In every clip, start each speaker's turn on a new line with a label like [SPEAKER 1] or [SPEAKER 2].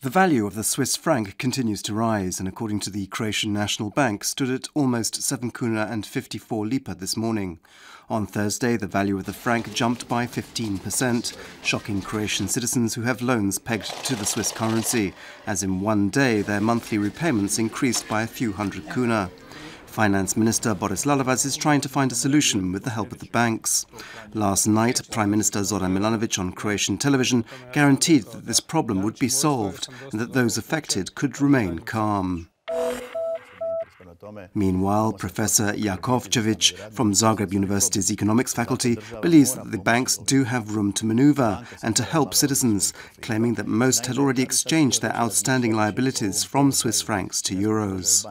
[SPEAKER 1] The value of the Swiss franc continues to rise and according to the Croatian National Bank stood at almost 7 kuna and 54 lipa this morning. On Thursday, the value of the franc jumped by 15%, shocking Croatian citizens who have loans pegged to the Swiss currency, as in one day their monthly repayments increased by a few hundred kuna. Finance Minister Boris Lalovac is trying to find a solution with the help of the banks. Last night, Prime Minister Zoran Milanovic on Croatian television guaranteed that this problem would be solved and that those affected could remain calm. Meanwhile, Professor Jakovčević from Zagreb University's economics faculty believes that the banks do have room to maneuver and to help citizens, claiming that most had already exchanged their outstanding liabilities from Swiss francs to euros.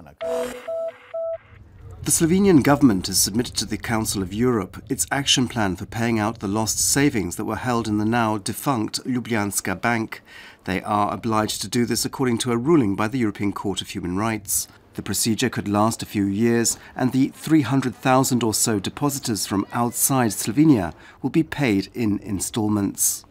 [SPEAKER 1] The Slovenian government has submitted to the Council of Europe its action plan for paying out the lost savings that were held in the now defunct Ljubljanska Bank. They are obliged to do this according to a ruling by the European Court of Human Rights. The procedure could last a few years, and the 300,000 or so depositors from outside Slovenia will be paid in instalments.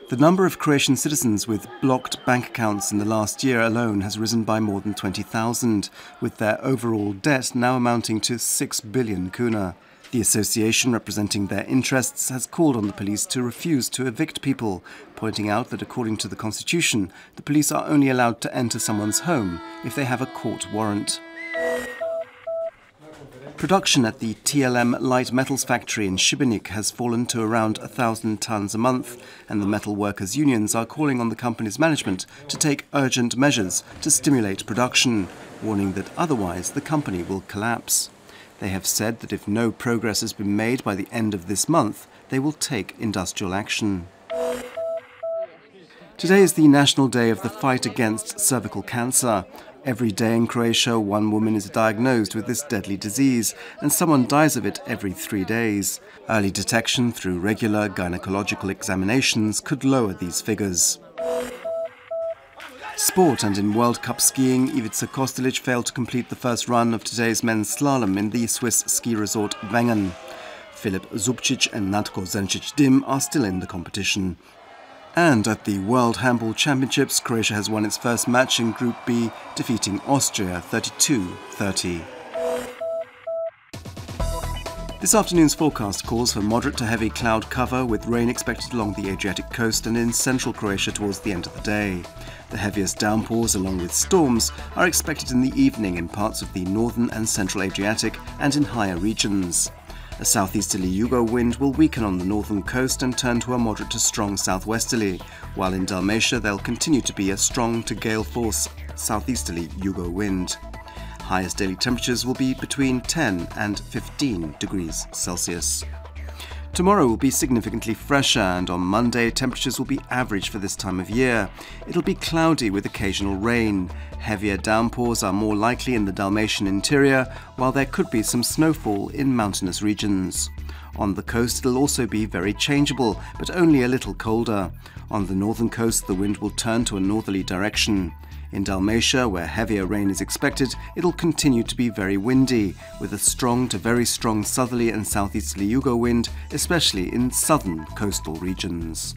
[SPEAKER 1] The number of Croatian citizens with blocked bank accounts in the last year alone has risen by more than 20,000, with their overall debt now amounting to 6 billion kuna. The association representing their interests has called on the police to refuse to evict people, pointing out that according to the constitution, the police are only allowed to enter someone's home if they have a court warrant. Production at the TLM light metals factory in Šibenik has fallen to around 1,000 tons a month, and the metal workers' unions are calling on the company's management to take urgent measures to stimulate production, warning that otherwise the company will collapse. They have said that if no progress has been made by the end of this month, they will take industrial action. Today is the National Day of the Fight Against Cervical Cancer. Every day in Croatia, one woman is diagnosed with this deadly disease, and someone dies of it every 3 days. Early detection through regular gynecological examinations could lower these figures. Sport, and in World Cup skiing, Ivica Kostelić failed to complete the first run of today's men's slalom in the Swiss ski resort Wengen. Filip Zubčić and Natko Zrnić-Dim are still in the competition. And at the World Handball Championships, Croatia has won its first match in Group B, defeating Austria 32-30. This afternoon's forecast calls for moderate to heavy cloud cover with rain expected along the Adriatic coast and in central Croatia towards the end of the day. The heaviest downpours, along with storms, are expected in the evening in parts of the northern and central Adriatic and in higher regions. A southeasterly Yugo wind will weaken on the northern coast and turn to a moderate to strong southwesterly, while in Dalmatia there'll continue to be a strong to gale force southeasterly Yugo wind. Highest daily temperatures will be between 10 and 15 degrees Celsius. Tomorrow will be significantly fresher, and on Monday temperatures will be average for this time of year. It'll be cloudy with occasional rain. Heavier downpours are more likely in the Dalmatian interior, while there could be some snowfall in mountainous regions. On the coast it'll also be very changeable, but only a little colder. On the northern coast the wind will turn to a northerly direction. In Dalmatia, where heavier rain is expected, it'll continue to be very windy, with a strong to very strong southerly and southeasterly Yugo wind, especially in southern coastal regions.